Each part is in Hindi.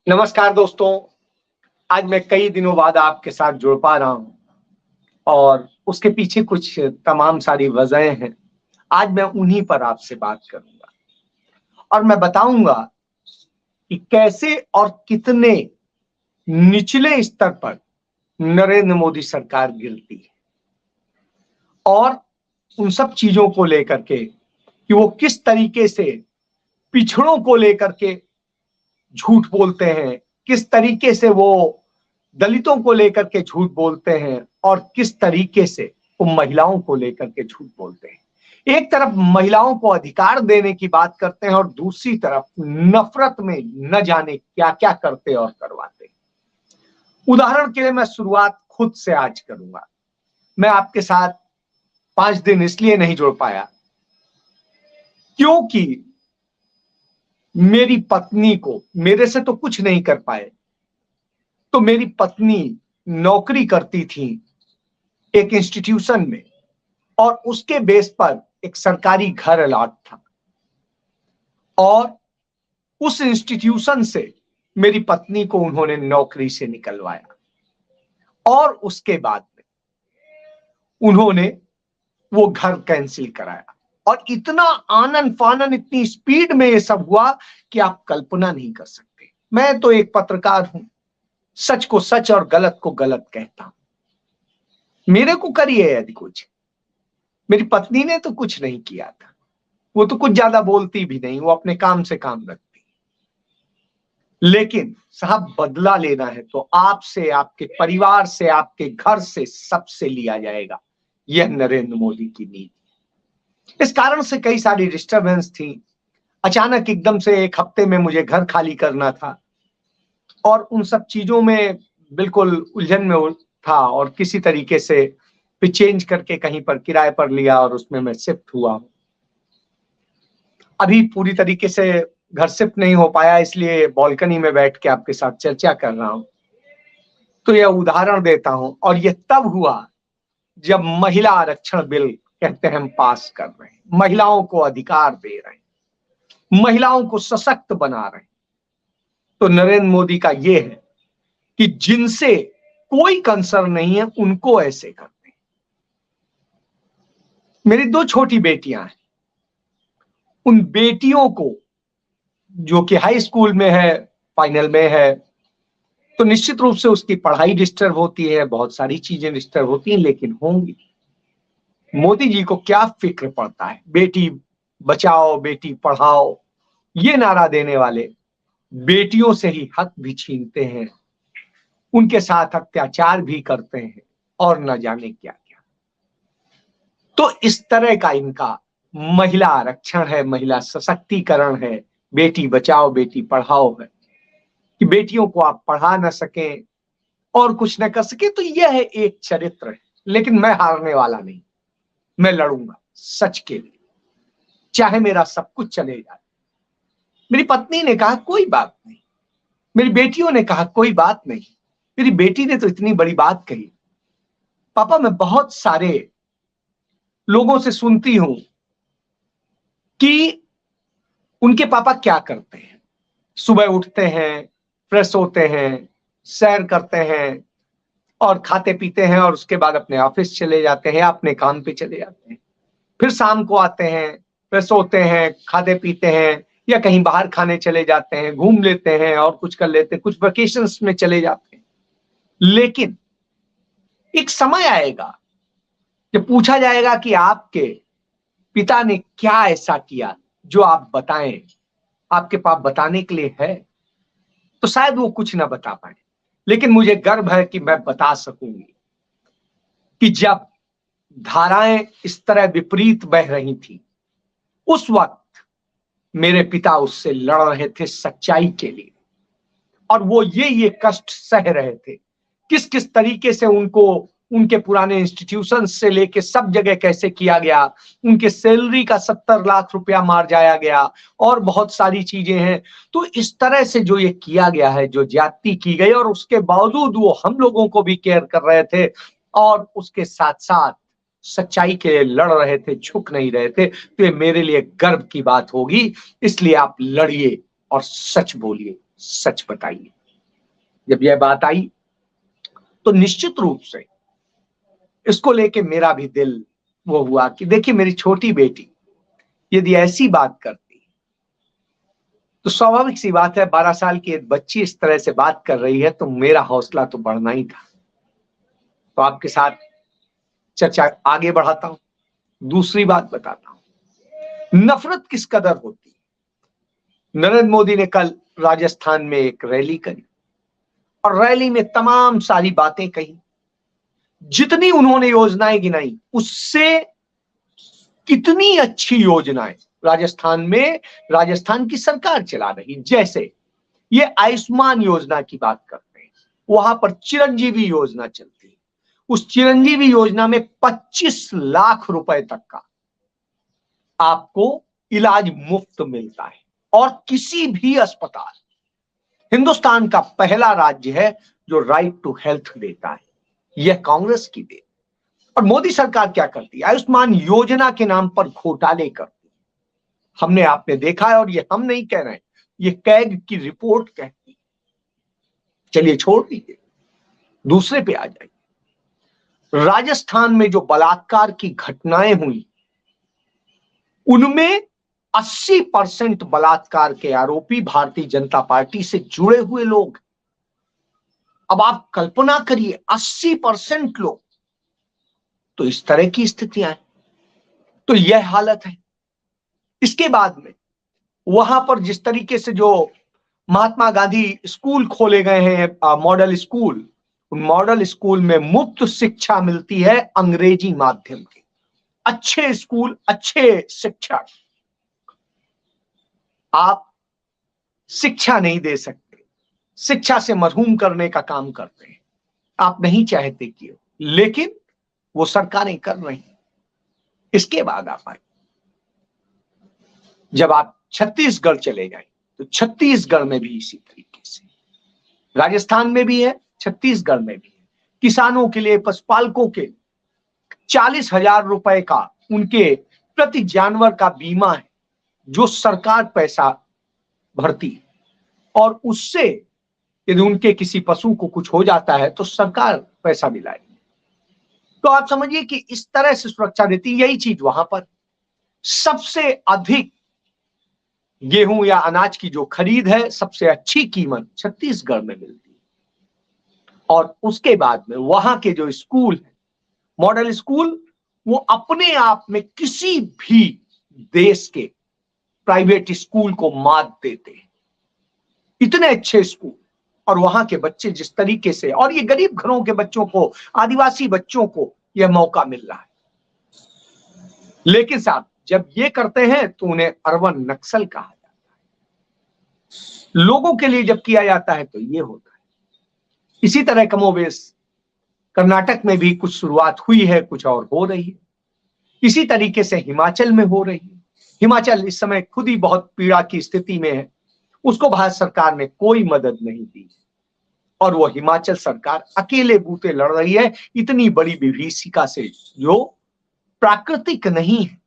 नमस्कार दोस्तों। आज मैं कई दिनों बाद आपके साथ जुड़ पा रहा हूँ और उसके पीछे कुछ तमाम सारी वजहें हैं। आज मैं उन्हीं पर आपसे बात करूंगा और मैं बताऊंगा कि कैसे और कितने निचले स्तर पर नरेंद्र मोदी सरकार गिरती है और उन सब चीजों को लेकर के कि वो किस तरीके से पिछड़ों को लेकर के झूठ बोलते हैं, किस तरीके से वो दलितों को लेकर के झूठ बोलते हैं और किस तरीके से वो महिलाओं को लेकर के झूठ बोलते हैं। एक तरफ महिलाओं को अधिकार देने की बात करते हैं और दूसरी तरफ नफरत में न जाने क्या क्या करते और करवाते हैं। उदाहरण के लिए मैं शुरुआत खुद से आज करूंगा। मैं आपके साथ 5 दिन इसलिए नहीं जुड़ पाया क्योंकि मेरी पत्नी को मेरे से तो कुछ नहीं कर पाए, तो मेरी पत्नी नौकरी करती थी एक इंस्टीट्यूशन में और उसके बेस पर एक सरकारी घर अलॉट था और उस इंस्टीट्यूशन से मेरी पत्नी को उन्होंने नौकरी से निकलवाया और उसके बाद में उन्होंने वो घर कैंसिल कराया और इतना आनन फानन, इतनी स्पीड में ये सब हुआ कि आप कल्पना नहीं कर सकते। मैं तो एक पत्रकार हूं, सच को सच और गलत को गलत कहता हूं। मेरे को करिए यदि कुछ, मेरी पत्नी ने तो कुछ नहीं किया था, वो तो कुछ ज्यादा बोलती भी नहीं, वो अपने काम से काम रखती। लेकिन साहब, बदला लेना है तो आपसे, आपके परिवार से, आपके घर से, सबसे लिया जाएगा। यह नरेंद्र मोदी की नीति। इस कारण से कई सारी डिस्टरबेंस थी। अचानक एकदम से एक हफ्ते में मुझे घर खाली करना था और उन सब चीजों में बिल्कुल उलझन में था और किसी तरीके से फिर चेंज करके कहीं पर किराए पर लिया और उसमें मैं शिफ्ट हुआ। अभी पूरी तरीके से घर शिफ्ट नहीं हो पाया, इसलिए बालकनी में बैठ के आपके साथ चर्चा कर रहा हूं। तो यह उदाहरण देता हूं और यह तब हुआ जब महिला आरक्षण बिल कहते हैं हम पास कर रहे हैं, महिलाओं को अधिकार दे रहे हैं, महिलाओं को सशक्त बना रहे हैं। तो नरेंद्र मोदी का यह है कि जिनसे कोई कंसर्न नहीं है उनको ऐसे करते हैं। मेरी 2 छोटी बेटियां हैं, उन बेटियों को जो कि हाई स्कूल में है, फाइनल में है, तो निश्चित रूप से उसकी पढ़ाई डिस्टर्ब होती है, बहुत सारी चीजें डिस्टर्ब होती हैं, लेकिन होंगी। मोदी जी को क्या फिक्र पड़ता है? बेटी बचाओ, बेटी पढ़ाओ, ये नारा देने वाले बेटियों से ही हक भी छीनते हैं, उनके साथ अत्याचार भी करते हैं और न जाने क्या क्या। तो इस तरह का इनका महिला आरक्षण है, महिला सशक्तिकरण है, बेटी बचाओ बेटी पढ़ाओ है कि बेटियों को आप पढ़ा न सकें और कुछ न कर सके। तो यह एक चरित्र है, लेकिन मैं हारने वाला नहीं, मैं लड़ूंगा सच के लिए, चाहे मेरा सब कुछ चले जाए। मेरी पत्नी ने कहा कोई बात नहीं, मेरी बेटियों ने कहा कोई बात नहीं। मेरी बेटी ने तो इतनी बड़ी बात कही, पापा मैं बहुत सारे लोगों से सुनती हूं कि उनके पापा क्या करते हैं, सुबह उठते हैं, फ्रेश होते हैं, सैर करते हैं और खाते पीते हैं और उसके बाद अपने ऑफिस चले जाते हैं, अपने काम पे चले जाते हैं, फिर शाम को आते हैं, फ्रेश होते हैं, खाते पीते हैं या कहीं बाहर खाने चले जाते हैं, घूम लेते हैं और कुछ कर लेते हैं, कुछ वेकेशंस में चले जाते हैं। लेकिन एक समय आएगा जब पूछा जाएगा कि आपके पिता ने क्या ऐसा किया जो आप बताएं, आपके पास बताने के लिए है, तो शायद वो कुछ ना बता पाए। लेकिन मुझे गर्व है कि मैं बता सकूंगी कि जब धाराएं इस तरह विपरीत बह रही थी, उस वक्त मेरे पिता उससे लड़ रहे थे सच्चाई के लिए और वो ये कष्ट सह रहे थे। किस किस तरीके से उनको उनके पुराने इंस्टीट्यूशन से लेके सब जगह कैसे किया गया, उनके सैलरी का 70 लाख रुपया मार जाया गया और बहुत सारी चीजें हैं। तो इस तरह से जो ये किया गया है, जो ज्यादती की गई, और उसके बावजूद वो हम लोगों को भी केयर कर रहे थे और उसके साथ साथ सच्चाई के लिए लड़ रहे थे, झुक नहीं रहे थे। तो ये मेरे लिए गर्व की बात होगी, इसलिए आप लड़िए और सच बोलिए। सच बताइए। जब यह बात आई तो निश्चित रूप से इसको लेके मेरा भी दिल वो हुआ कि देखिए, मेरी छोटी बेटी यदि ऐसी बात करती तो स्वाभाविक सी बात है, 12 साल की एक बच्ची इस तरह से बात कर रही है तो मेरा हौसला तो बढ़ना ही था। तो आपके साथ चर्चा आगे बढ़ाता हूं, दूसरी बात बताता हूं, नफरत किस कदर होती है। नरेंद्र मोदी ने कल राजस्थान में एक रैली करी और रैली में तमाम सारी बातें कही, जितनी उन्होंने योजनाएं गिनाई उससे कितनी अच्छी योजनाएं राजस्थान में राजस्थान की सरकार चला रही। जैसे ये आयुष्मान योजना की बात करते हैं, वहां पर चिरंजीवी योजना चलती है। उस चिरंजीवी योजना में 25 लाख रुपए तक का आपको इलाज मुफ्त मिलता है और किसी भी अस्पताल, हिंदुस्तान का पहला राज्य है जो राइट टू हेल्थ देता है। यह कांग्रेस की देन। और मोदी सरकार क्या करती है, आयुष्मान योजना के नाम पर घोटाले करती है। हमने आपने देखा है, और ये हम नहीं कह रहे हैं, ये कैग की रिपोर्ट कहती है। चलिए छोड़ दीजिए, दूसरे पे आ जाइए। राजस्थान में जो बलात्कार की घटनाएं हुई उनमें 80% बलात्कार के आरोपी भारतीय जनता पार्टी से जुड़े हुए लोग। अब आप कल्पना करिए, 80% लोग। तो इस तरह की स्थितियां हैं, तो यह हालत है। इसके बाद में वहां पर जिस तरीके से जो महात्मा गांधी स्कूल खोले गए हैं, मॉडल स्कूल, उन मॉडल स्कूल में मुफ्त शिक्षा मिलती है अंग्रेजी माध्यम की। अच्छे स्कूल, अच्छे शिक्षक। आप शिक्षा नहीं दे सकते, शिक्षा से महरूम करने का काम करते हैं। आप नहीं चाहते कि, लेकिन वो सरकारें कर रही हैं। इसके बाद आप आए, जब आप छत्तीसगढ़ चले गए तो छत्तीसगढ़ में भी इसी तरीके से, राजस्थान में भी है, छत्तीसगढ़ में भी है। किसानों के लिए, पशुपालकों के 40,000 रुपए का उनके प्रति जानवर का बीमा है, जो सरकार पैसा भरती है। और उससे यदि उनके किसी पशु को कुछ हो जाता है तो सरकार पैसा दिलाएगी। तो आप समझिए कि इस तरह से सुरक्षा देती। यही चीज वहां पर सबसे अधिक गेहूं या अनाज की जो खरीद है, सबसे अच्छी कीमत छत्तीसगढ़ में मिलती है। और उसके बाद में वहां के जो स्कूल है, मॉडल स्कूल, वो अपने आप में किसी भी देश के प्राइवेट स्कूल को मात देते हैं। इतने अच्छे स्कूल, और वहां के बच्चे जिस तरीके से, और ये गरीब घरों के बच्चों को, आदिवासी बच्चों को यह मौका मिल रहा है। लेकिन साहब, जब ये करते हैं तो उन्हें अर्बन नक्सल कहा जाता है। लोगों के लिए जब किया जाता है तो ये होता है। इसी तरह कमोबेश कर्नाटक में भी कुछ शुरुआत हुई है, कुछ और हो रही है। इसी तरीके से हिमाचल में हो रही है। हिमाचल इस समय खुद ही बहुत पीड़ा की स्थिति में है, उसको भारत सरकार ने कोई मदद नहीं दी और वो हिमाचल सरकार अकेले बूते लड़ रही है इतनी बड़ी विभीषिका से, जो प्राकृतिक नहीं है,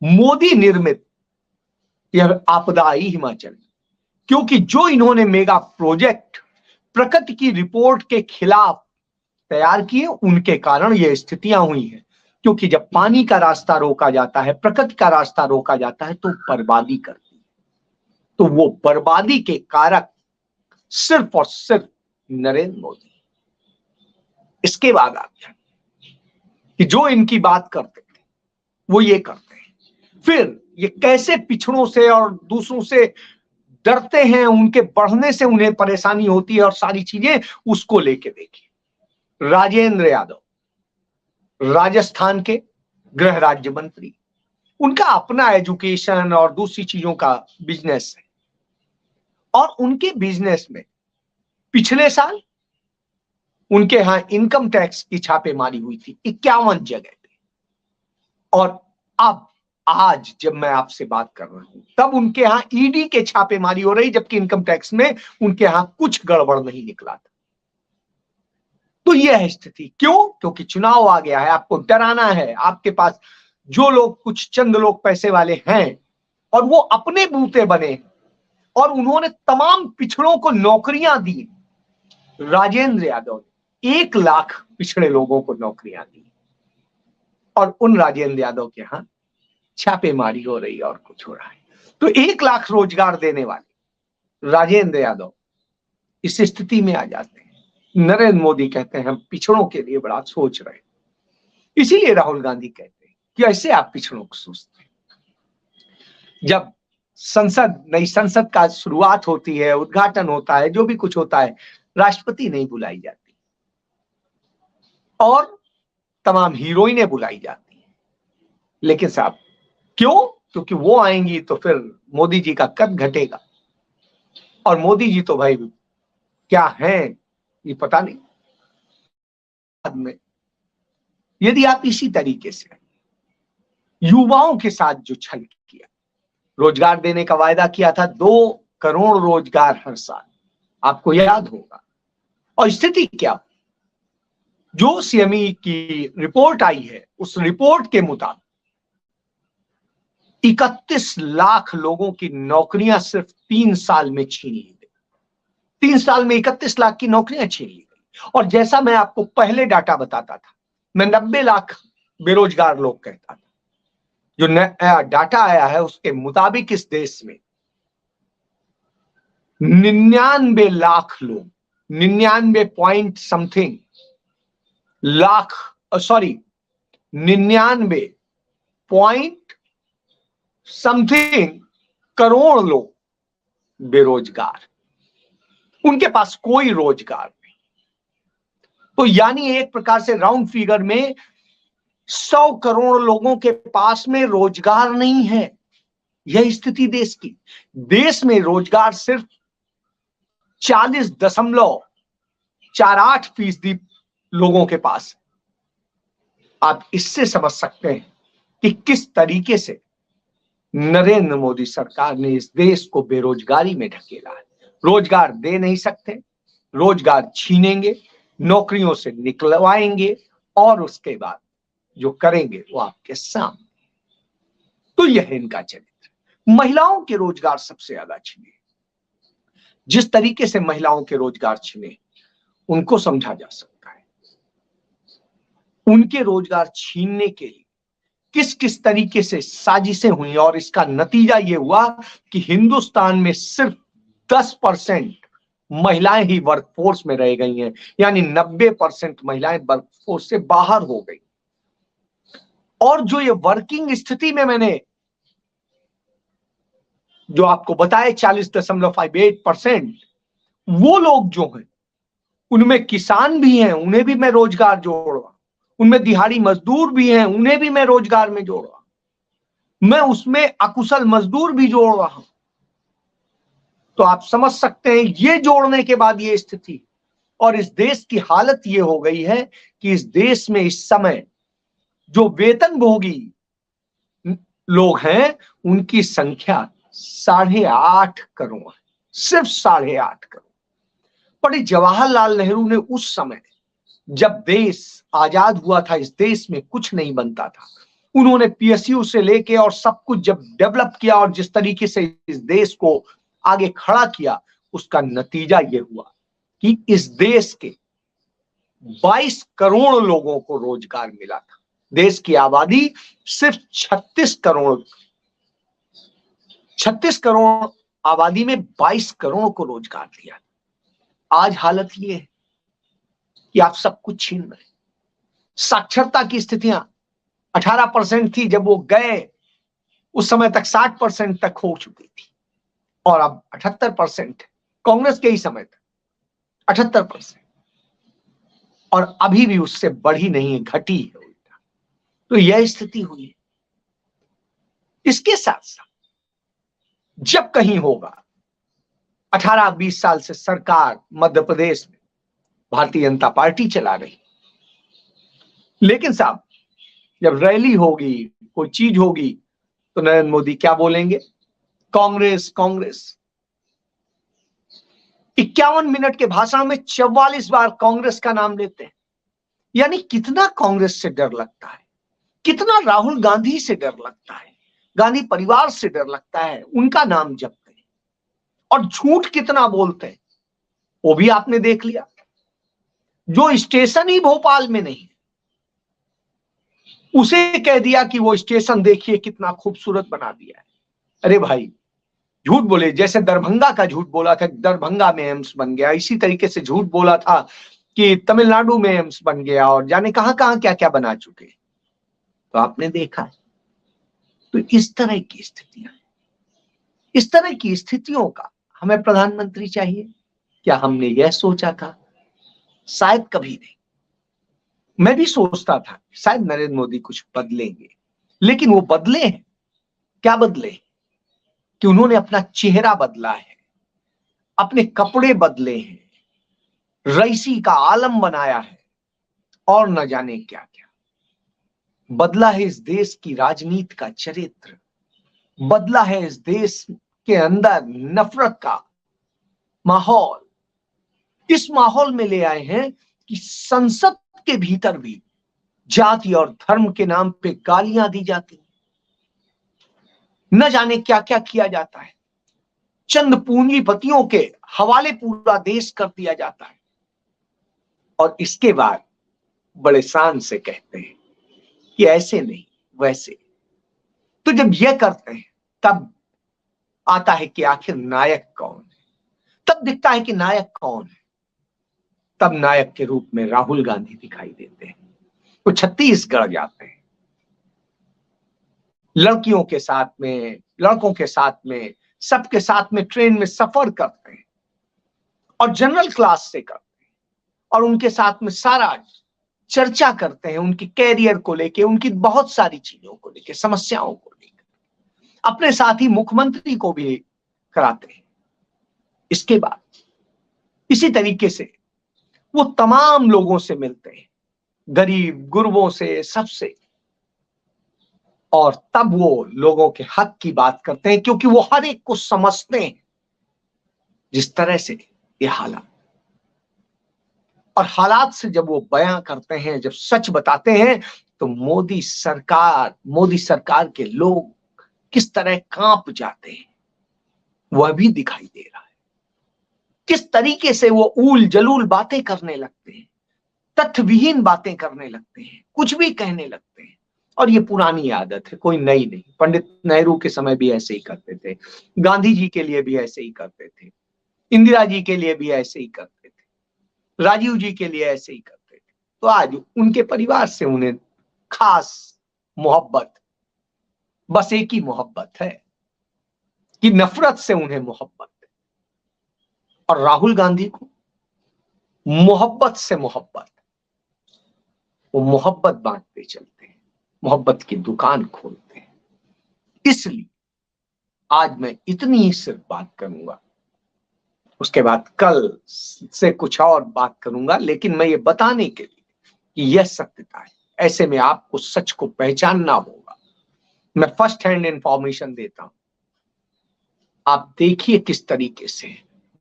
मोदी निर्मित यह आपदा आई हिमाचल में। क्योंकि जो इन्होंने मेगा प्रोजेक्ट प्रकृति की रिपोर्ट के खिलाफ तैयार किए, उनके कारण ये स्थितियां हुई हैं। क्योंकि जब पानी का रास्ता रोका जाता है, प्रकृति का रास्ता रोका जाता है, तो बर्बादी करती है। तो वो बर्बादी के कारक सिर्फ और सिर्फ नरेंद्र मोदी। इसके बाद आप जानिए कि जो इनकी बात करते थे वो ये करते हैं। फिर ये कैसे पिछड़ों से और दूसरों से डरते हैं, उनके बढ़ने से उन्हें परेशानी होती है और सारी चीजें, उसको लेके देखिए। राजेंद्र यादव, राजस्थान के गृह राज्य मंत्री, उनका अपना एजुकेशन और दूसरी चीजों का बिजनेस है। और उनके बिजनेस में पिछले साल उनके यहां इनकम टैक्स की छापेमारी हुई थी 51 जगह पे। और अब आज जब मैं आपसे बात कर रहा हूं, तब उनके यहां ईडी के छापेमारी हो रही, जबकि इनकम टैक्स में उनके यहां कुछ गड़बड़ नहीं निकला था। तो यह है स्थिति। क्यों? क्योंकि चुनाव आ गया है, आपको डराना है। आपके पास जो लोग, कुछ चंद लोग पैसे वाले हैं और वो अपने बूते बने, और उन्होंने तमाम पिछड़ों को नौकरियां दी। राजेंद्र यादव ने 1 लाख पिछड़े लोगों को नौकरियां दी और उन राजेंद्र यादव के यहां छापेमारी हो रही है और कुछ हो रहा है। तो 1 लाख रोजगार देने वाले राजेंद्र यादव इस स्थिति में आ जाते हैं। नरेंद्र मोदी कहते हैं हम पिछड़ों के लिए बड़ा सोच रहे हैं। इसीलिए राहुल गांधी कहते हैं कि ऐसे आप पिछड़ों को सोचते हैं। जब नई संसद का शुरुआत होती है, उद्घाटन होता है, जो भी कुछ होता है, राष्ट्रपति नहीं बुलाई जाती और तमाम हीरोइनें बुलाई जाती हैं। लेकिन साहब क्यों? क्योंकि वो आएंगी तो फिर मोदी जी का कद घटेगा और मोदी जी तो भाई क्या हैं ये पता नहीं। बाद में यदि आप इसी तरीके से युवाओं के साथ जो छल किया, रोजगार देने का वायदा किया था, 2 करोड़ रोजगार हर साल, आपको याद होगा। और स्थिति क्या, जो सीएमई की रिपोर्ट आई है उस रिपोर्ट के मुताबिक 31 लाख लोगों की नौकरियां सिर्फ 3 साल में छीन ली गई। 3 साल में 31 लाख की नौकरियां छीन ली गई। और जैसा मैं आपको पहले डाटा बताता था, मैं 90 लाख बेरोजगार लोग कहता था। जो डाटा आया है उसके मुताबिक इस देश में 99 लाख लोग, 99 point something lakh, 99 point something crore लोग बेरोजगार, उनके पास कोई रोजगार नहीं। तो यानी एक प्रकार से राउंड फिगर में 100 करोड़ लोगों के पास में रोजगार नहीं है। यह स्थिति देश की। देश में रोजगार सिर्फ 40.48% लोगों के पास है। आप इससे समझ सकते हैं कि किस तरीके से नरेंद्र मोदी सरकार ने इस देश को बेरोजगारी में ढकेला है। रोजगार दे नहीं सकते, रोजगार छीनेंगे, नौकरियों से निकलवाएंगे और उसके बाद जो करेंगे वो आपके सामने। तो यह इनका चरित्र। महिलाओं के रोजगार सबसे ज्यादा छीने। जिस तरीके से महिलाओं के रोजगार छीने उनको समझा जा सकता है। उनके रोजगार छीनने के लिए किस किस तरीके से साजिशें हुई और इसका नतीजा यह हुआ कि हिंदुस्तान में सिर्फ 10% महिलाएं ही वर्कफोर्स में रह गई हैं, यानी 90% महिलाएं वर्कफोर्स से बाहर हो गई। और जो ये वर्किंग स्थिति में मैंने जो आपको बताया 40.58%, वो लोग जो हैं उनमें किसान भी हैं, उन्हें भी मैं रोजगार जोड़ रहा हूं, उनमें दिहाड़ी मजदूर भी हैं, उन्हें भी मैं रोजगार में जोड़ रहा हूं, मैं उसमें अकुशल मजदूर भी जोड़ रहा हूं। तो आप समझ सकते हैं ये जोड़ने के बाद ये स्थिति। और इस देश की हालत ये हो गई है कि इस देश में इस समय जो वेतनभोगी लोग हैं उनकी संख्या 8.5 करोड़ है, सिर्फ 8.5 करोड़। पंडित जवाहरलाल नेहरू ने उस समय जब देश आजाद हुआ था, इस देश में कुछ नहीं बनता था, उन्होंने पीएसयू से लेके और सब कुछ जब डेवलप किया और जिस तरीके से इस देश को आगे खड़ा किया, उसका नतीजा यह हुआ कि इस देश के 22 करोड़ लोगों को रोजगार मिला था। देश की आबादी सिर्फ 36 करोड़ आबादी में 22 करोड़ को रोजगार दिया। आज हालत ये है कि आप सब कुछ छीन रहे। साक्षरता की स्थितियां 18% थी जब वो गए, उस समय तक 60% तक हो चुकी थी और अब 78%, कांग्रेस के ही समय तक 78%, और अभी भी उससे बढ़ी नहीं है, घटी है उल्टा। तो यह स्थिति हुई है। इसके साथ साथ जब कहीं होगा, 18-20 साल से सरकार मध्य प्रदेश में भारतीय जनता पार्टी चला रही, लेकिन साहब जब रैली होगी, कोई चीज होगी, तो नरेंद्र मोदी क्या बोलेंगे? कांग्रेस कांग्रेस। 51 मिनट के भाषण में 44 बार कांग्रेस का नाम लेते हैं। यानी कितना कांग्रेस से डर लगता है, कितना राहुल गांधी से डर लगता है, गांधी परिवार से डर लगता है, उनका नाम जपते हैं। और झूठ कितना बोलते हैं वो भी आपने देख लिया। जो स्टेशन ही भोपाल में नहीं है उसे कह दिया कि वो स्टेशन देखिए कितना खूबसूरत बना दिया है। अरे भाई झूठ बोले, जैसे दरभंगा का झूठ बोला था दरभंगा में एम्स बन गया, इसी तरीके से झूठ बोला था कि तमिलनाडु में एम्स बन गया और जाने कहां कहां क्या क्या बना चुके। तो आपने देखा है। तो इस तरह की स्थितियां, इस तरह की स्थितियों का हमें प्रधानमंत्री चाहिए। क्या हमने यह सोचा था? शायद कभी नहीं। मैं भी सोचता था शायद नरेंद्र मोदी कुछ बदलेंगे, लेकिन वो बदले हैं। क्या बदले? कि उन्होंने अपना चेहरा बदला है, अपने कपड़े बदले हैं, रईसी का आलम बनाया है और न जाने क्या क्या। बदला है इस देश की राजनीति का चरित्र, बदला है इस देश के अंदर नफरत का माहौल। इस माहौल में ले आए हैं कि संसद के भीतर भी जाति और धर्म के नाम पे गालियां दी जाती, न जाने क्या क्या किया जाता है, चंद पूंजीपतियों के हवाले पूरा देश कर दिया जाता है और इसके बाद बड़े शान से कहते हैं कि ऐसे नहीं वैसे। तो जब यह करते हैं तब आता है कि आखिर नायक कौन है, तब दिखता है कि नायक कौन है। तब नायक के रूप में राहुल गांधी दिखाई देते हैं। तो छत्तीसगढ़ जाते हैं, लड़कियों के साथ में, लड़कों के साथ में, सबके साथ में ट्रेन में सफर करते हैं और जनरल क्लास से करते हैं और उनके साथ में सारा चर्चा करते हैं उनके कैरियर को लेके, उनकी बहुत सारी चीजों को लेके, समस्याओं को लेकर। अपने साथ ही मुख्यमंत्री को भी कराते हैं। इसके बाद इसी तरीके से वो तमाम लोगों से मिलते हैं, गरीब गुरबों से, सबसे, और तब वो लोगों के हक की बात करते हैं क्योंकि वो हर एक को समझते हैं। जिस तरह से ये हालात, और हालात से जब वो बयां करते हैं, जब सच बताते हैं, तो मोदी सरकार के लोग किस तरह कांप जाते हैं वह भी दिखाई दे रहा है। किस तरीके से वो ऊल जलूल बातें करने लगते हैं, तथ्यविहीन बातें करने लगते हैं, कुछ भी कहने लगते हैं। और ये पुरानी आदत है, कोई नई नहीं। पंडित नेहरू के समय भी ऐसे ही करते थे, गांधी जी के लिए भी ऐसे ही करते थे, इंदिरा जी के लिए भी ऐसे ही करते थे, राजीव जी के लिए ऐसे ही करते थे। तो आज उनके परिवार से उन्हें खास मोहब्बत, बस एक ही मोहब्बत है कि नफरत से उन्हें मोहब्बत है। और राहुल गांधी को मोहब्बत से मोहब्बत, वो मोहब्बत बांटते चलते हैं, मोहब्बत की दुकान खोलते हैं। इसलिए आज मैं इतनी ही सिर्फ बात करूंगा, उसके बाद कल से कुछ और बात करूंगा, लेकिन मैं ये बताने के लिए कि यह सत्यता है। ऐसे में आपको सच को पहचानना होगा। मैं फर्स्ट हैंड इंफॉर्मेशन देता हूं, आप देखिए किस तरीके से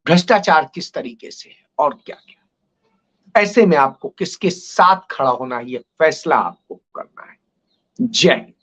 भ्रष्टाचार, किस तरीके से और क्या क्या। ऐसे में आपको किसके साथ खड़ा होना है, यह फैसला आपको करना है। जय हिंद।